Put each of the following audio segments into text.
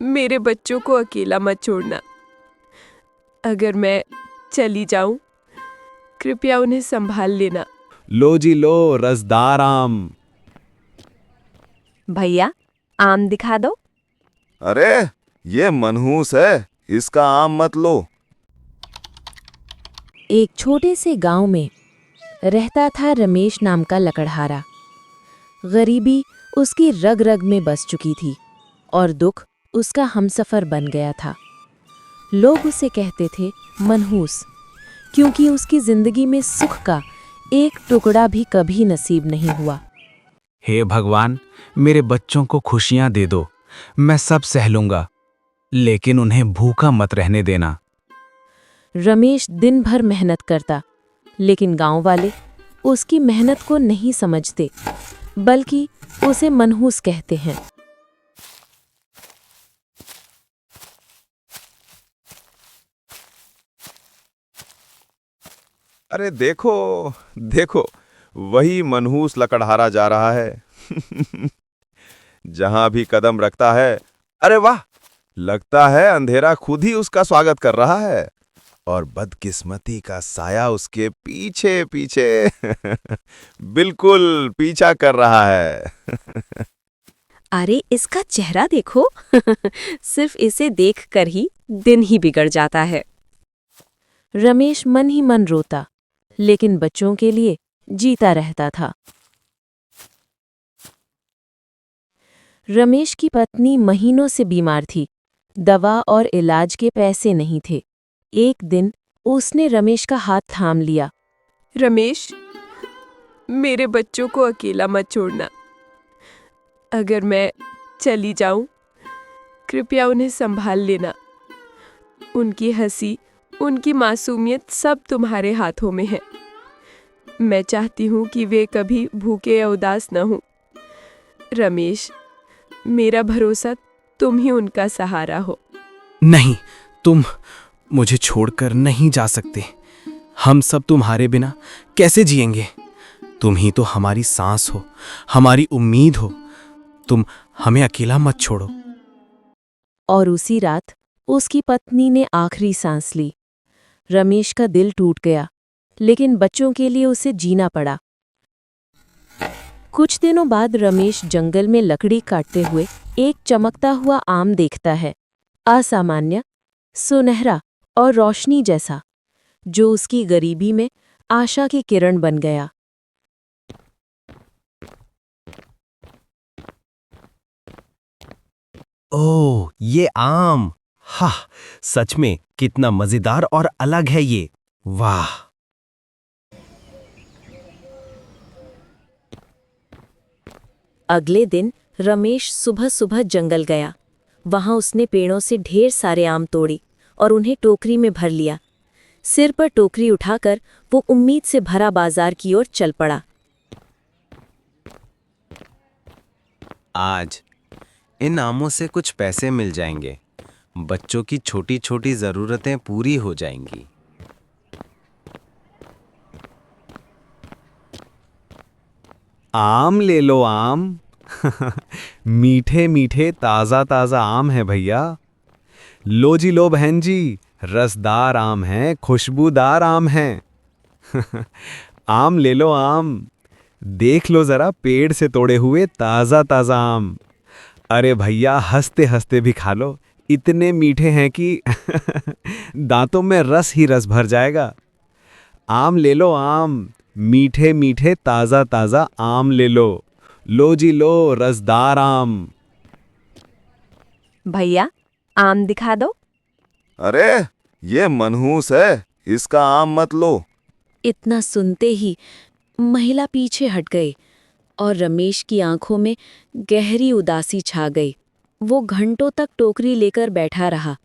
मेरे बच्चों को अकेला मत छोड़ना। अगर मैं चली जाऊं, कृपया उन्हें संभाल लेना। लो जी लो, रसदार आम। भैया, आम दिखा दो। अरे ये मनहूस है, इसका आम मत लो। एक छोटे से गांव में रहता था रमेश नाम का लकड़हारा। गरीबी उसकी रग रग में बस चुकी थी और दुख उसका हमसफर बन गया था। लोग उसे कहते थे मनहूस, क्योंकि उसकी जिंदगी में सुख का एक टुकड़ा भी कभी नसीब नहीं हुआ। हे भगवान, मेरे बच्चों को खुशियां दे दो, मैं सब सह लूंगा, लेकिन उन्हें भूखा मत रहने देना। रमेश दिन भर मेहनत करता, लेकिन गांव वाले उसकी मेहनत को नहीं समझते, बल्कि उसे मनहूस कहते हैं। अरे देखो देखो, वही मनहूस लकड़हारा जा रहा है। जहां भी कदम रखता है, अरे वाह, लगता है अंधेरा खुद ही उसका स्वागत कर रहा है और बदकिस्मती का साया उसके पीछे पीछे बिल्कुल पीछा कर रहा है। अरे इसका चेहरा देखो। सिर्फ इसे देखकर ही दिन ही बिगड़ जाता है। रमेश मन ही मन रोता, लेकिन बच्चों के लिए जीता रहता था। रमेश की पत्नी महीनों से बीमार थी। दवा और इलाज के पैसे नहीं थे। एक दिन उसने रमेश का हाथ थाम लिया। रमेश, मेरे बच्चों को अकेला मत छोड़ना। अगर मैं चली जाऊं, कृपया उन्हें संभाल लेना। उनकी हंसी, उनकी मासूमियत सब तुम्हारे हाथों में है। मैं चाहती हूं कि वे कभी भूखे या उदास न हों। रमेश, मेरा भरोसा तुम ही उनका सहारा हो। नहीं, तुम मुझे छोड़कर नहीं जा सकते। हम सब तुम्हारे बिना कैसे जिएंगे? तुम ही तो हमारी सांस हो, हमारी उम्मीद हो। तुम हमें अकेला मत छोड़ो। और उसी रात उसकी पत्नी ने आखिरी सांस ली। रमेश का दिल टूट गया, लेकिन बच्चों के लिए उसे जीना पड़ा। कुछ दिनों बाद रमेश जंगल में लकड़ी काटते हुए एक चमकता हुआ आम देखता है, असामान्य, सुनहरा और रोशनी जैसा, जो उसकी गरीबी में आशा की किरण बन गया। ओह, ये आम! हा, सच में कितना मजेदार और अलग है ये। वाह! अगले दिन रमेश सुबह सुबह जंगल गया। वहां उसने पेड़ों से ढेर सारे आम तोड़े और उन्हें टोकरी में भर लिया। सिर पर टोकरी उठाकर वो उम्मीद से भरा बाजार की ओर चल पड़ा। आज इन आमों से कुछ पैसे मिल जाएंगे। बच्चों की छोटी छोटी जरूरतें पूरी हो जाएंगी। आम ले लो आम। मीठे मीठे ताज़ा ताज़ा आम है भैया। लो जी लो बहन जी, रसदार आम है, खुशबूदार आम है। आम ले लो आम। देख लो जरा पेड़ से तोड़े हुए ताज़ा ताज़ा आम। अरे भैया, हंसते हंसते भी खा लो, इतने मीठे हैं कि दांतों में रस ही रस भर जाएगा। आम ले लो आम, मीठे मीठे ताज़ा ताज़ा आम ले लो। लो जी लो, रसदार आम। भैया, आम दिखा दो। अरे ये मनहूस है, इसका आम मत लो। इतना सुनते ही महिला पीछे हट गई और रमेश की आंखों में गहरी उदासी छा गई। वो घंटों तक टोकरी लेकर बैठा रहा,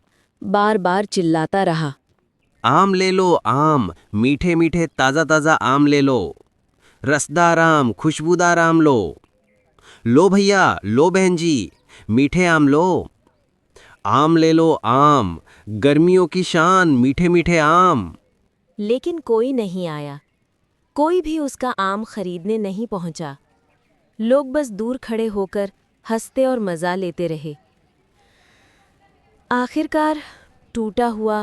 बार बार चिल्लाता रहा। आम ले लो आम, मीठे मीठे ताजा ताजा आम ले लो। रसदार आम, खुशबूदार आम लो। लो भैया, लो बहन जी, मीठे आम लो। आम ले लो आम, गर्मियों की शान, मीठे मीठे आम। लेकिन कोई नहीं आया। कोई भी उसका आम खरीदने नहीं पहुंचा। लोग बस दूर खड़े होकर हंसते और मजा लेते रहे। आखिरकार टूटा हुआ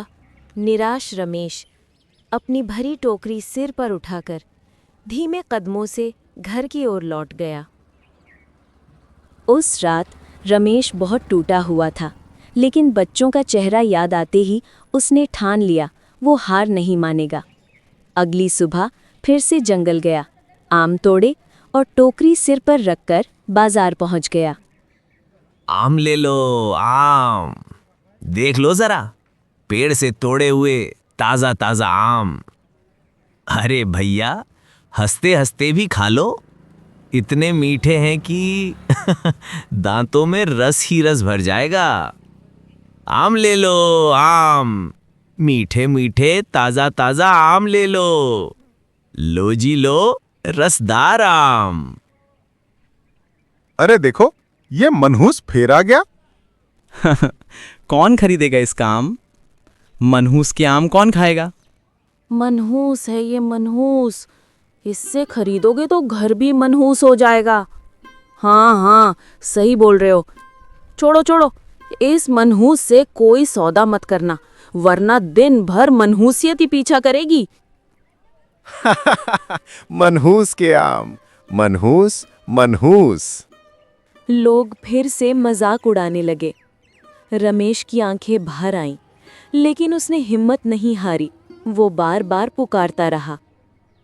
निराश रमेश अपनी भरी टोकरी सिर पर उठाकर धीमे कदमों से घर की ओर लौट गया। उस रात रमेश बहुत टूटा हुआ था, लेकिन बच्चों का चेहरा याद आते ही उसने ठान लिया वो हार नहीं मानेगा। अगली सुबह फिर से जंगल गया, आम तोड़े और टोकरी सिर पर रखकर बाजार पहुंच गया। आम ले लो आम, देख लो जरा, पेड़ से तोड़े हुए ताजा ताजा आम। अरे भैया, हंसते हंसते भी खा लो, इतने मीठे हैं कि दांतों में रस ही रस भर जाएगा। आम ले लो आम, मीठे मीठे ताजा ताजा आम ले लो जी लो, रसदार आम। अरे देखो, ये मनहूस फेर आ गया। कौन खरीदेगा इसका आम? मनहूस के आम कौन खाएगा? मनहूस है ये, मनहूस। इससे खरीदोगे तो घर भी मनहूस हो जाएगा। हाँ हाँ, सही बोल रहे हो। छोड़ो छोड़ो, इस मनहूस से कोई सौदा मत करना, वरना दिन भर मनहूसियत ही पीछा करेगी। मनहूस के आम, मनहूस मनहूस। लोग फिर से मजाक उड़ाने लगे। रमेश की आंखें भर आईं, लेकिन उसने हिम्मत नहीं हारी। वो बार बार पुकारता रहा।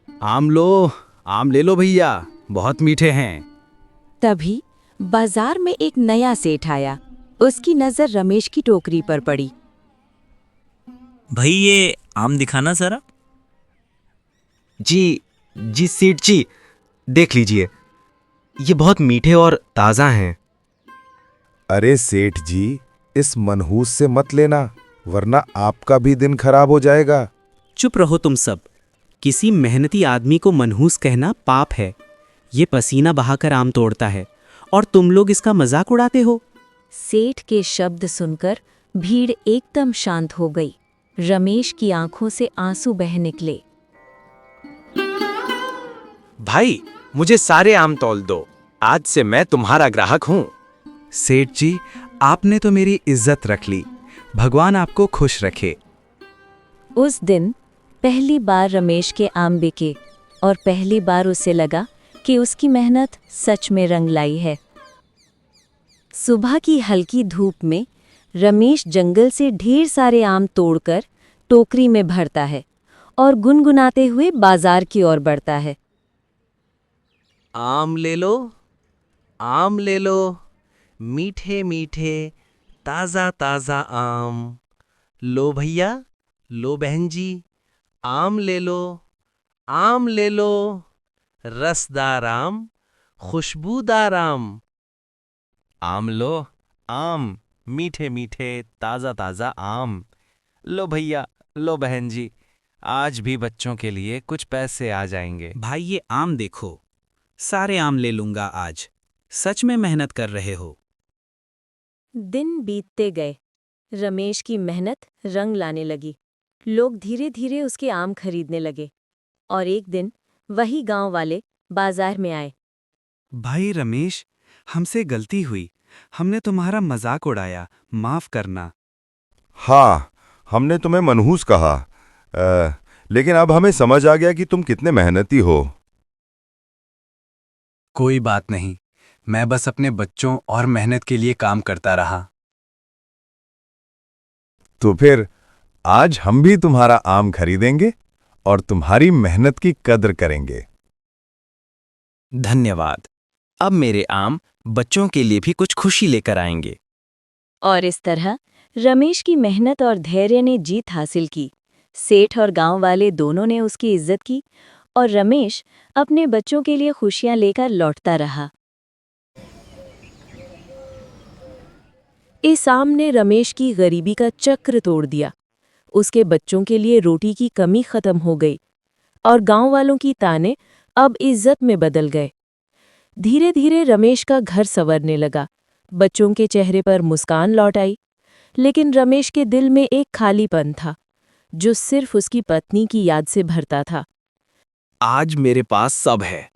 आम ले लो भैया, बहुत मीठे हैं। तभी बाजार में एक नया सेठ आया। उसकी नजर रमेश की टोकरी पर पड़ी। भाई ये आम दिखाना जरा। जी सेठ जी, देख लीजिए, ये बहुत मीठे और ताज़ा हैं। अरे सेठ जी, इस मनहूस से मत लेना, वरना आपका भी दिन खराब हो जाएगा। चुप रहो तुम सब। किसी मेहनती आदमी को मनहूस कहना पाप है। ये पसीना बहाकर आम तोड़ता है और तुम लोग इसका मजाक उड़ाते हो। सेठ के शब्द सुनकर भीड़ एकदम शांत हो गई। रमेश की आंखों से आंसू बह निकले। भाई, मुझे सारे आम तौल दो, आज से मैं तुम्हारा ग्राहक हूँ। सेठ जी, आपने तो मेरी इज्जत रख ली, भगवान आपको खुश रखे। उस दिन पहली बार रमेश के आम बिके और पहली बार उसे लगा कि उसकी मेहनत सच में रंग लाई है। सुबह की हल्की धूप में रमेश जंगल से ढेर सारे आम तोड़कर टोकरी में भरता है और गुनगुनाते हुए बाजार की ओर बढ़ता है। आम ले लो, मीठे मीठे ताजा ताजा आम। लो भैया, लो बहन जी, आम ले लो, रसदार आम, खुशबूदार आम। आम लो आम, मीठे मीठे ताजा ताजा आम। लो भैया, लो बहन जी, आज भी बच्चों के लिए कुछ पैसे आ जाएंगे। भाई ये आम देखो, सारे आम ले लूंगा आज। सच में मेहनत कर रहे हो। दिन बीतते गए। रमेश की मेहनत रंग लाने लगी। लोग धीरे धीरे उसके आम खरीदने लगे और एक दिन वही गांव वाले बाजार में आए। भाई रमेश, हमसे गलती हुई, हमने तुम्हारा मजाक उड़ाया, माफ करना। हाँ, हमने तुम्हें मनहूस कहा, लेकिन अब हमें समझ आ गया कि तुम कितने मेहनती हो। कोई बात नहीं, मैं बस अपने बच्चों और मेहनत के लिए काम करता रहा। तो फिर आज हम भी तुम्हारा आम खरीदेंगे और तुम्हारी मेहनत की कद्र करेंगे। धन्यवाद। अब मेरे आम बच्चों के लिए भी कुछ खुशी लेकर आएंगे। और इस तरह रमेश की मेहनत और धैर्य ने जीत हासिल की। सेठ और गांव वाले दोनों ने उसकी इज्जत की और रमेश अपने बच्चों के लिए खुशियां लेकर लौटता रहा। इस आम ने रमेश की गरीबी का चक्र तोड़ दिया। उसके बच्चों के लिए रोटी की कमी खत्म हो गई और गांव वालों की ताने अब इज्जत में बदल गए। धीरे धीरे रमेश का घर संवरने लगा। बच्चों के चेहरे पर मुस्कान लौट आई, लेकिन रमेश के दिल में एक खालीपन था जो सिर्फ उसकी पत्नी की याद से भरता था। आज मेरे पास सब है,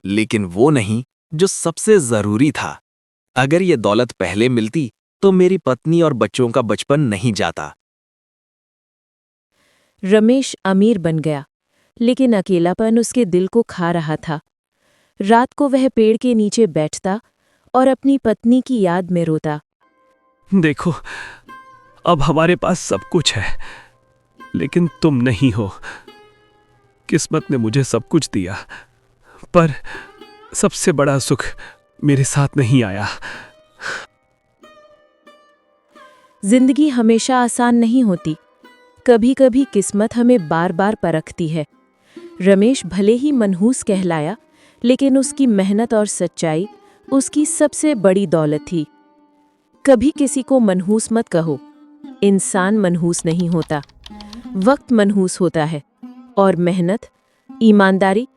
लेकिन वो नहीं जो सबसे जरूरी था। अगर ये दौलत पहले मिलती तो मेरी पत्नी और बच्चों का बचपन नहीं जाता। रमेश अमीर बन गया, लेकिन अकेलापन उसके दिल को खा रहा था। रात को वह पेड़ के नीचे बैठता और अपनी पत्नी की याद में रोता। देखो, अब हमारे पास सब कुछ है, लेकिन तुम नहीं हो। किस्मत ने मुझे सब कुछ दिया, पर सबसे बड़ा सुख मेरे साथ नहीं आया। जिंदगी हमेशा आसान नहीं होती। कभी कभी किस्मत हमें बार बार परखती है। रमेश भले ही मनहूस कहलाया, लेकिन उसकी मेहनत और सच्चाई उसकी सबसे बड़ी दौलत थी। कभी किसी को मनहूस मत कहो। इंसान मनहूस नहीं होता, वक्त मनहूस होता है, और मेहनत, ईमानदारी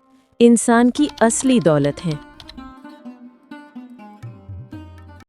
इंसान की असली दौलत है।